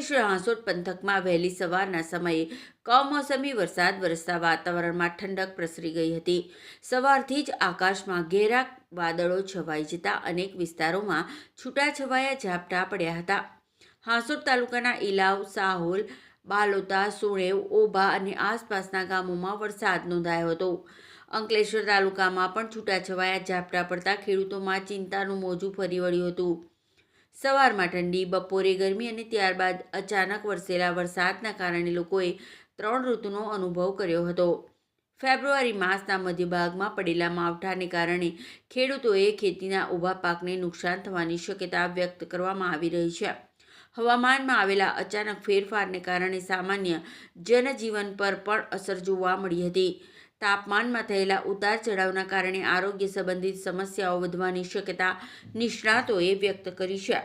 અંકલેશ્વર હાંસોટ પંથકમાં વહેલી સવારના સમયે કમોસમી વરસાદ વરસતા વાતાવરણમાં ઠંડક પ્રસરી ગઈ હતી। સવારથી જ આકાશમાં ઘેરા વાદળો છવાઈ જતા અનેક વિસ્તારોમાં છૂટાછવાયા ઝાપટા પડ્યા હતા। હાંસોટ તાલુકાના ઇલાવ, સાહોલ, બાલોતા, સુણેવ, ઓભા અને આસપાસના ગામોમાં વરસાદ નોંધાયો હતો। અંકલેશ્વર તાલુકામાં પણ છૂટાછવાયા ઝાપટા પડતા ખેડૂતોમાં ચિંતાનું મોજું ફરી વળ્યું હતું। સવારમાં ઠંડી, બપોરે ગરમી અને ત્યારબાદ અચાનક વરસેલા વરસાદના કારણે લોકોએ 3 ઋતુનો અનુભવ કર્યો હતો। ફેબ્રુઆરી માસના મધ્યભાગમાં પડેલા માવઠાને કારણે ખેડૂતોએ ખેતીના ઊભા પાકને નુકસાન થવાની શક્યતા વ્યક્ત કરવામાં આવી રહી છે। હવામાનમાં આવેલા અચાનક ફેરફારને કારણે સામાન્ય જનજીવન પર પણ અસર જોવા મળી હતી। તાપમાનમાં થયેલા ઉતાર ચઢાવના કારણે આરોગ્ય સંબંધિત સમસ્યાઓ વધવાની શક્યતા નિષ્ણાતોએ વ્યક્ત કરી છે।